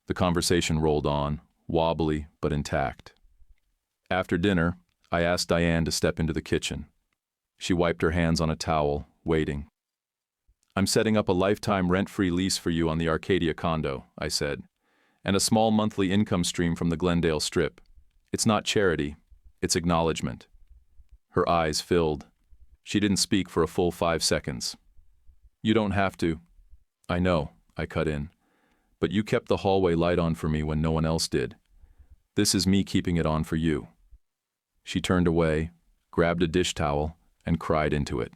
The conversation rolled on, wobbly but intact. After dinner, I asked Diane to step into the kitchen. She wiped her hands on a towel, waiting. "I'm setting up a lifetime rent-free lease for you on the Arcadia condo," I said, "and a small monthly income stream from the Glendale Strip. It's not charity, it's acknowledgement." Her eyes filled. She didn't speak for a full 5 seconds. "You don't have to." "I know," I cut in, "but you kept the hallway light on for me when no one else did. This is me keeping it on for you." She turned away, grabbed a dish towel, and cried into it.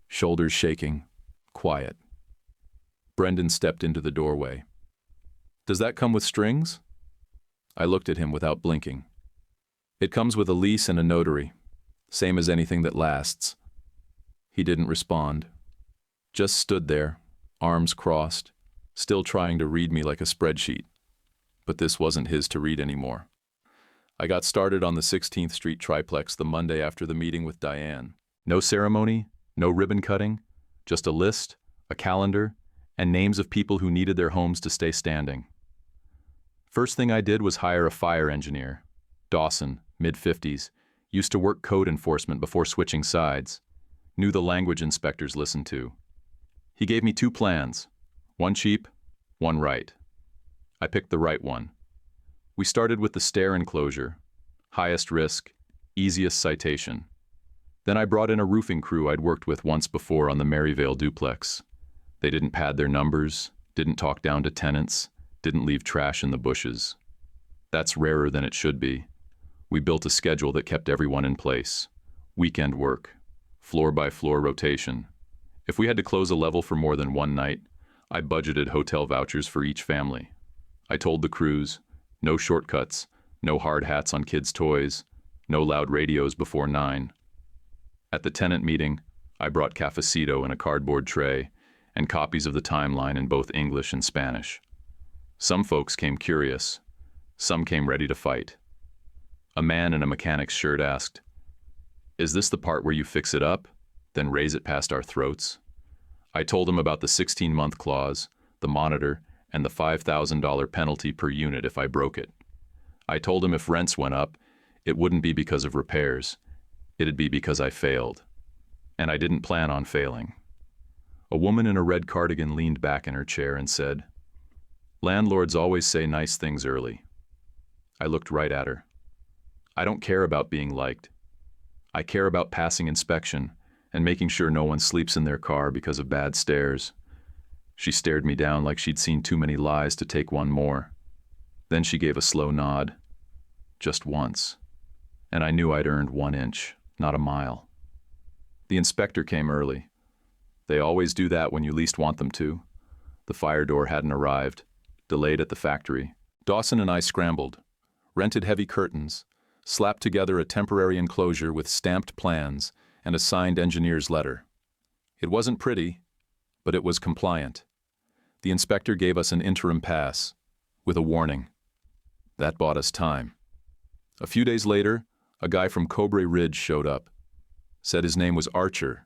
Shoulders shaking, quiet. Brendan stepped into the doorway. "Does that come with strings?" I looked at him without blinking. "It comes with a lease and a notary, same as anything that lasts." He didn't respond. Just stood there, arms crossed, still trying to read me like a spreadsheet. But this wasn't his to read anymore. I got started on the 16th Street triplex the Monday after the meeting with Diane. No ceremony, no ribbon cutting, just a list, a calendar, and names of people who needed their homes to stay standing. First thing I did was hire a fire engineer. Dawson, mid-50s, used to work code enforcement before switching sides. Knew the language inspectors listened to. He gave me 2 plans, one cheap, one right. I picked the right one. We started with the stair enclosure, highest risk, easiest citation. Then I brought in a roofing crew I'd worked with once before on the Maryvale duplex. They didn't pad their numbers, didn't talk down to tenants, didn't leave trash in the bushes. That's rarer than it should be. We built a schedule that kept everyone in place. Weekend work, floor-by-floor rotation. If we had to close a level for more than one night, I budgeted hotel vouchers for each family. I told the crews, no shortcuts, no hard hats on kids' toys, no loud radios before 9. At the tenant meeting, I brought cafecito in a cardboard tray and copies of the timeline in both English and Spanish. Some folks came curious. Some came ready to fight. A man in a mechanic's shirt asked, "Is this the part where you fix it up, then raise it past our throats?" I told him about the 16-month clause, the monitor, and the $5,000 penalty per unit if I broke it. I told him if rents went up, it wouldn't be because of repairs. It'd be because I failed. And I didn't plan on failing. A woman in a red cardigan leaned back in her chair and said, "Landlords always say nice things early." I looked right at her. I don't care about being liked. I care about passing inspection and making sure no one sleeps in their car because of bad stairs. She stared me down like she'd seen too many lies to take one more. Then she gave a slow nod. Just once. And I knew I'd earned 1 inch, not a mile. The inspector came early. They always do that when you least want them to. The fire door hadn't arrived, delayed at the factory. Dawson and I scrambled, rented heavy curtains, slapped together a temporary enclosure with stamped plans and a signed engineer's letter. It wasn't pretty, but it was compliant. The inspector gave us an interim pass, with a warning. That bought us time. A few days later, a guy from Cobra Ridge showed up. Said his name was Archer.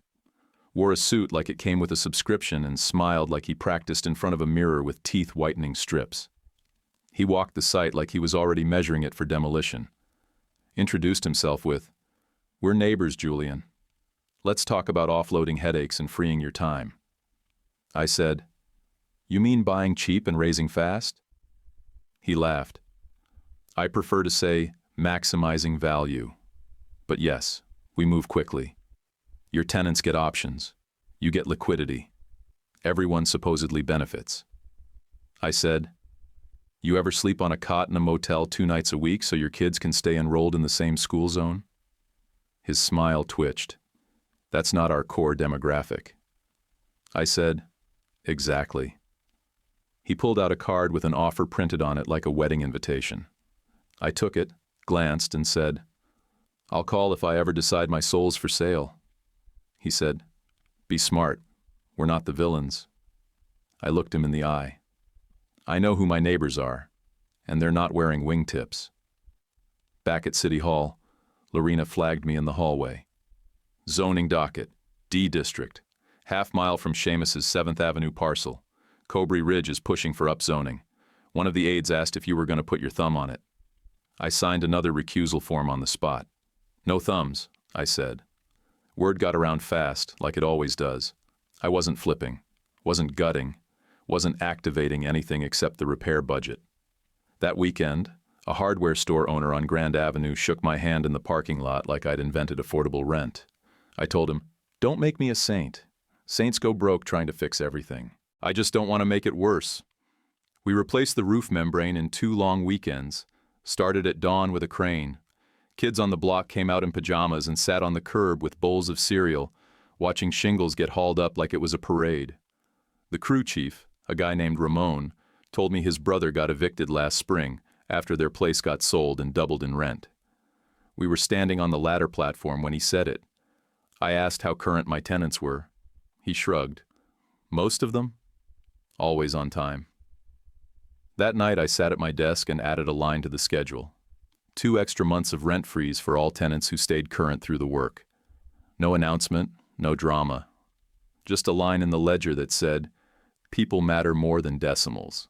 Wore a suit like it came with a subscription and smiled like he practiced in front of a mirror with teeth-whitening strips. He walked the site like he was already measuring it for demolition. Introduced himself with, "We're neighbors, Julian. Let's talk about offloading headaches and freeing your time." I said, "You mean buying cheap and raising fast?" He laughed. I prefer to say maximizing value. But yes, we move quickly. Your tenants get options. You get liquidity. Everyone supposedly benefits. I said, "You ever sleep on a cot in a motel 2 nights a week so your kids can stay enrolled in the same school zone?" His smile twitched. "That's not our core demographic." I said, "Exactly." He pulled out a card with an offer printed on it like a wedding invitation. I took it, glanced, and said, "I'll call if I ever decide my soul's for sale." He said, "Be smart. We're not the villains." I looked him in the eye. I know who my neighbors are, and they're not wearing wingtips. Back at City Hall, Lorena flagged me in the hallway. "Zoning docket, D District, half-mile from Seamus's 7th Avenue parcel. Cobra Ridge is pushing for upzoning. One of the aides asked if you were going to put your thumb on it." I signed another recusal form on the spot. "No thumbs," I said. Word got around fast, like it always does. I wasn't flipping, wasn't gutting, wasn't activating anything except the repair budget. That weekend, a hardware store owner on Grand Avenue shook my hand in the parking lot like I'd invented affordable rent. I told him, "Don't make me a saint. Saints go broke trying to fix everything. I just don't want to make it worse." We replaced the roof membrane in 2 long weekends, started at dawn with a crane. Kids on the block came out in pajamas and sat on the curb with bowls of cereal, watching shingles get hauled up like it was a parade. The crew chief, a guy named Ramon, told me his brother got evicted last spring after their place got sold and doubled in rent. We were standing on the ladder platform when he said it. I asked how current my tenants were. He shrugged. "Most of them? Always on time." That night I sat at my desk and added a line to the schedule. 2 extra months of rent freeze for all tenants who stayed current through the work. No announcement, no drama. Just a line in the ledger that said, "People matter more than decimals."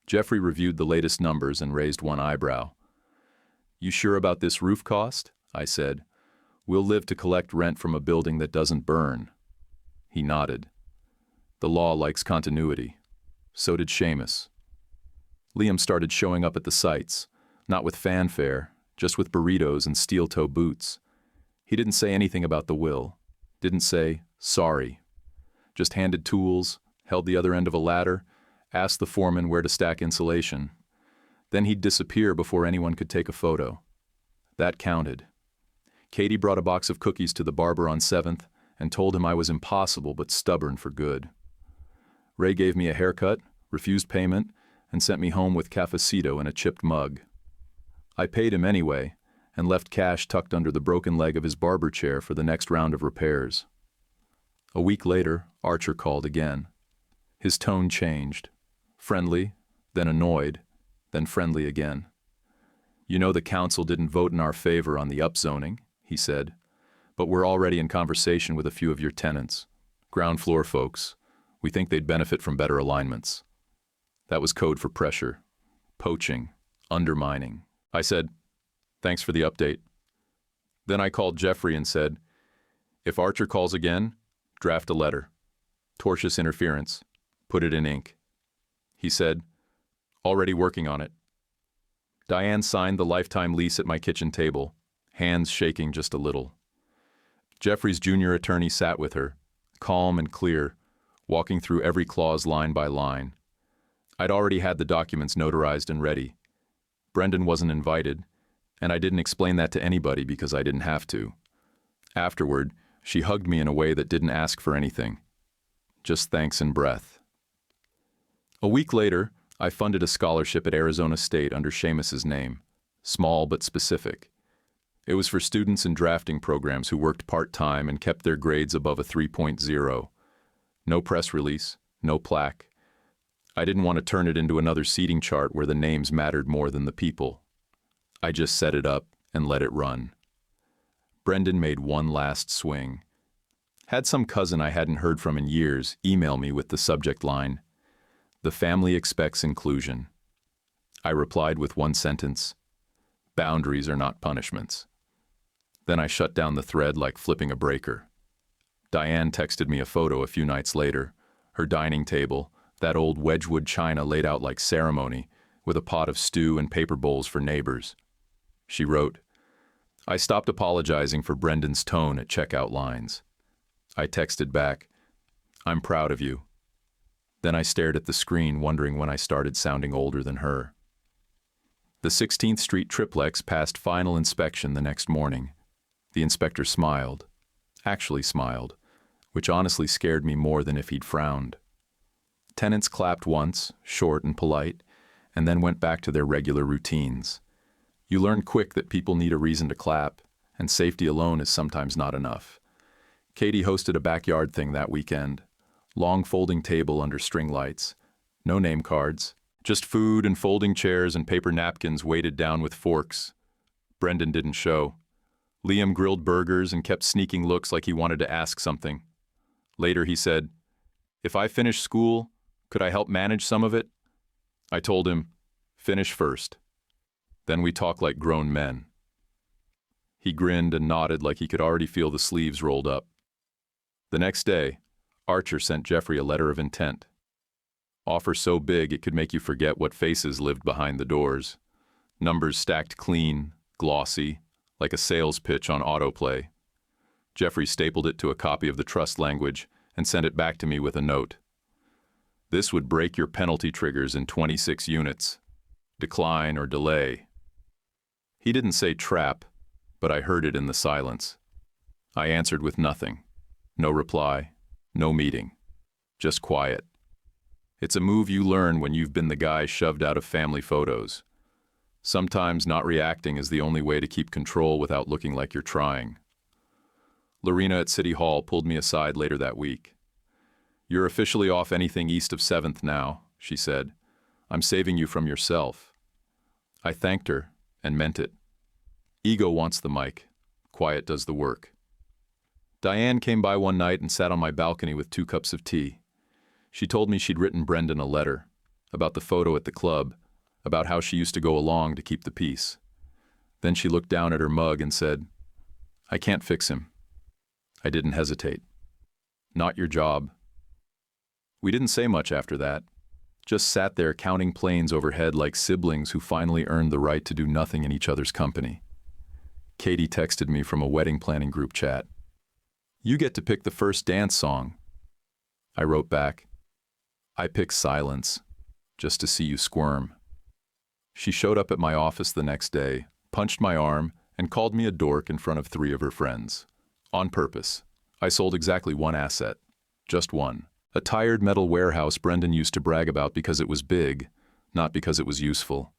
Jeffrey reviewed the latest numbers and raised one eyebrow. "You sure about this roof cost?" I said. "We'll live to collect rent from a building that doesn't burn." He nodded. "The law likes continuity. So did Seamus." Liam started showing up at the sites, not with fanfare, just with burritos and steel-toe boots. He didn't say anything about the will, didn't say, "sorry." Just handed tools, held the other end of a ladder, asked the foreman where to stack insulation. Then he'd disappear before anyone could take a photo. That counted. Katie brought a box of cookies to the barber on 7th and told him I was impossible but stubborn for good. Ray gave me a haircut, refused payment, and sent me home with cafecito in a chipped mug. I paid him anyway, and left cash tucked under the broken leg of his barber chair for the next round of repairs. A week later, Archer called again. His tone changed. Friendly, then annoyed, then friendly again. "You know the council didn't vote in our favor on the upzoning," he said, "but we're already in conversation with a few of your tenants. Ground floor folks. We think they'd benefit from better alignments." That was code for pressure, poaching, undermining. I said, "Thanks for the update." Then I called Jeffrey and said, "If Archer calls again, draft a letter. Tortious interference. Put it in ink." He said, "Already working on it." Diane signed the lifetime lease at my kitchen table, hands shaking just a little. Jeffrey's junior attorney sat with her, calm and clear, walking through every clause line by line. I'd already had the documents notarized and ready. Brendan wasn't invited, and I didn't explain that to anybody because I didn't have to. Afterward, she hugged me in a way that didn't ask for anything. Just thanks and breath. A week later, I funded a scholarship at Arizona State under Seamus's name, small but specific. It was for students in drafting programs who worked part-time and kept their grades above a 3.0. No press release, no plaque, I didn't want to turn it into another seating chart where the names mattered more than the people. I just set it up and let it run. Brendan made one last swing. Had some cousin I hadn't heard from in years email me with the subject line, "The family expects inclusion." I replied with one sentence, "Boundaries are not punishments." Then I shut down the thread like flipping a breaker. Diane texted me a photo a few nights later, her dining table, that old Wedgwood china laid out like ceremony, with a pot of stew and paper bowls for neighbors. She wrote, "I stopped apologizing for Brendan's tone at checkout lines." I texted back, "I'm proud of you." Then I stared at the screen, wondering when I started sounding older than her. The 16th Street triplex passed final inspection the next morning. The inspector smiled, actually smiled, which honestly scared me more than if he'd frowned. Tenants clapped once, short and polite, and then went back to their regular routines. You learn quick that people need a reason to clap, and safety alone is sometimes not enough. Katie hosted a backyard thing that weekend. Long folding table under string lights. No name cards. Just food and folding chairs and paper napkins weighted down with forks. Brendan didn't show. Liam grilled burgers and kept sneaking looks like he wanted to ask something. Later he said, "If I finish school, could I help manage some of it?" I told him, "Finish first. Then we talk like grown men." He grinned and nodded like he could already feel the sleeves rolled up. The next day, Archer sent Jeffrey a letter of intent. Offer so big it could make you forget what faces lived behind the doors. Numbers stacked clean, glossy, like a sales pitch on autoplay. Jeffrey stapled it to a copy of the trust language and sent it back to me with a note. "This would break your penalty triggers in 26 units. Decline or delay." He didn't say trap, but I heard it in the silence. I answered with nothing. No reply, no meeting, just quiet. It's a move you learn when you've been the guy shoved out of family photos. Sometimes not reacting is the only way to keep control without looking like you're trying. Lorena at City Hall pulled me aside later that week. "You're officially off anything east of 7th now," she said. "I'm saving you from yourself." I thanked her and meant it. Ego wants the mic. Quiet does the work. Diane came by one night and sat on my balcony with 2 cups of tea. She told me she'd written Brendan a letter, about the photo at the club, about how she used to go along to keep the peace. Then she looked down at her mug and said, "I can't fix him." I didn't hesitate. "Not your job." We didn't say much after that, just sat there counting planes overhead like siblings who finally earned the right to do nothing in each other's company. Katie texted me from a wedding planning group chat. "You get to pick the first dance song." I wrote back, "I pick silence, just to see you squirm." She showed up at my office the next day, punched my arm, and called me a dork in front of 3 of her friends. On purpose. I sold exactly one asset. Just one. A tired metal warehouse Brendan used to brag about because it was big, not because it was useful.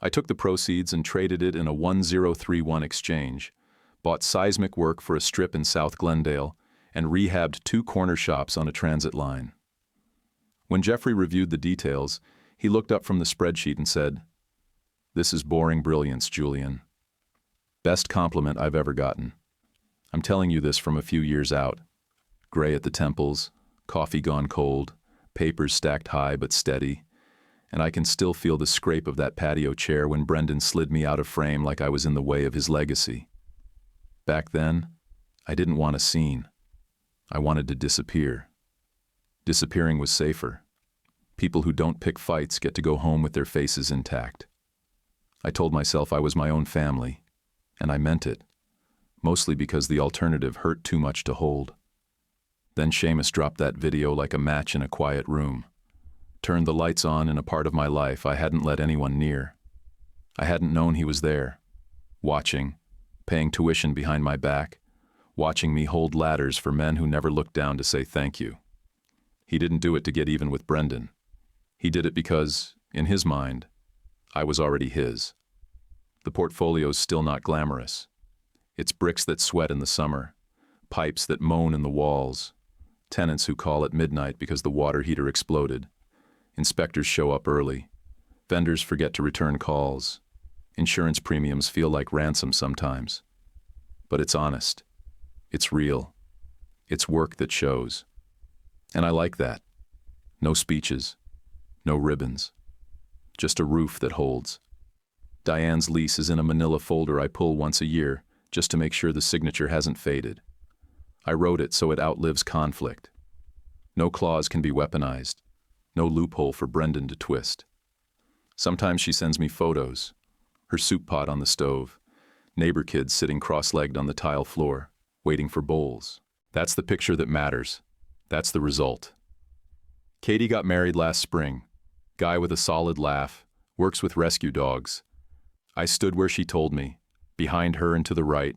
I took the proceeds and traded it in a 1031 exchange, bought seismic work for a strip in South Glendale, and rehabbed 2 corner shops on a transit line. When Jeffrey reviewed the details, he looked up from the spreadsheet and said, "This is boring brilliance, Julian. Best compliment I've ever gotten. I'm telling you this from a few years out. Gray at the temples, coffee gone cold, papers stacked high but steady, and I can still feel the scrape of that patio chair when Brendan slid me out of frame like I was in the way of his legacy. Back then, I didn't want a scene. I wanted to disappear. Disappearing was safer. People who don't pick fights get to go home with their faces intact. I told myself I was my own family, and I meant it, mostly because the alternative hurt too much to hold. Then Seamus dropped that video like a match in a quiet room, turned the lights on in a part of my life I hadn't let anyone near. I hadn't known he was there, watching, paying tuition behind my back, watching me hold ladders for men who never looked down to say thank you. He didn't do it to get even with Brendan. He did it because, in his mind, I was already his. The portfolio's still not glamorous. It's bricks that sweat in the summer, pipes that moan in the walls, tenants who call at midnight because the water heater exploded, Inspectors show up early. Vendors forget to return calls. Insurance premiums feel like ransom sometimes. But it's honest. It's real. It's work that shows. And I like that. No speeches. No ribbons. Just a roof that holds. Diane's lease is in a manila folder I pull once a year, just to make sure the signature hasn't faded. I wrote it so it outlives conflict. No clause can be weaponized. No loophole for Brendan to twist. Sometimes she sends me photos. Her soup pot on the stove. Neighbor kids sitting cross-legged on the tile floor, waiting for bowls. That's the picture that matters. That's the result. Katie got married last spring. Guy with a solid laugh, works with rescue dogs. I stood where she told me, behind her and to the right.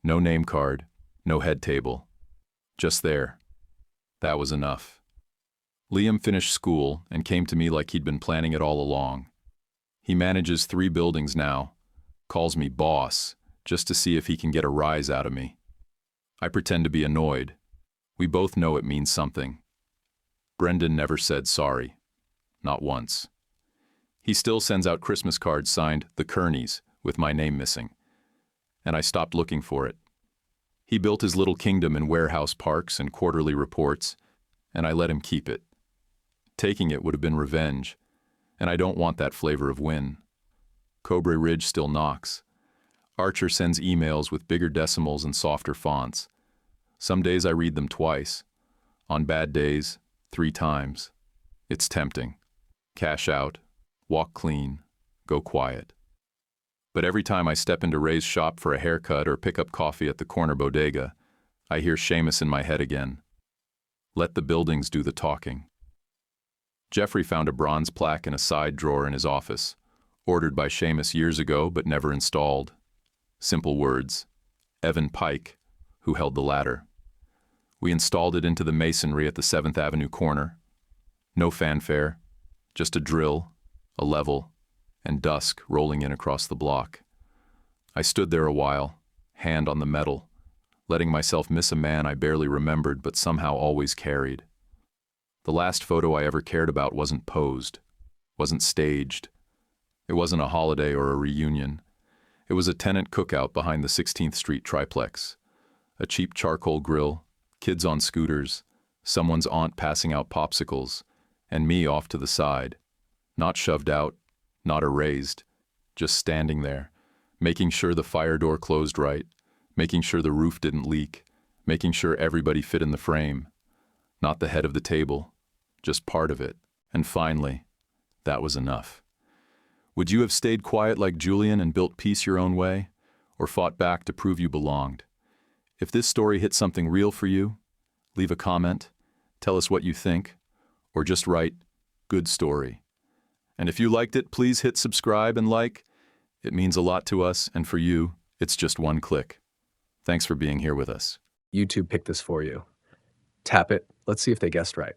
No name card, no head table. Just there. That was enough. Liam finished school and came to me like he'd been planning it all along. He manages 3 buildings now, calls me boss, just to see if he can get a rise out of me. I pretend to be annoyed. We both know it means something. Brendan never said sorry. Not once. He still sends out Christmas cards signed The Kearneys, with my name missing. And I stopped looking for it. He built his little kingdom in warehouse parks and quarterly reports, and I let him keep it. Taking it would have been revenge, and I don't want that flavor of win. Cobra Ridge still knocks. Archer sends emails with bigger decimals and softer fonts. Some days I read them twice. On bad days, 3 times. It's tempting. Cash out, walk clean, go quiet. But every time I step into Ray's shop for a haircut or pick up coffee at the corner bodega, I hear Seamus in my head again. Let the buildings do the talking. Jeffrey found a bronze plaque in a side drawer in his office, ordered by Seamus years ago but never installed. Simple words. Evan Pike, who held the ladder. We installed it into the masonry at the 7th Avenue corner. No fanfare, just a drill, a level, and dusk rolling in across the block. I stood there a while, hand on the metal, letting myself miss a man I barely remembered but somehow always carried. The last photo I ever cared about wasn't posed, wasn't staged. It wasn't a holiday or a reunion. It was a tenant cookout behind the 16th Street triplex. A cheap charcoal grill, kids on scooters, someone's aunt passing out popsicles, and me off to the side. Not shoved out, not erased, just standing there, making sure the fire door closed right, making sure the roof didn't leak, making sure everybody fit in the frame. Not the head of the table, just part of it. And finally, that was enough. Would you have stayed quiet like Julian and built peace your own way, or fought back to prove you belonged? If this story hit something real for you, leave a comment, tell us what you think, or just write, "Good story." And if you liked it, please hit subscribe and like. It means a lot to us, and for you, it's just one click. Thanks for being here with us. YouTube picked this for you. Tap it. Let's see if they guessed right.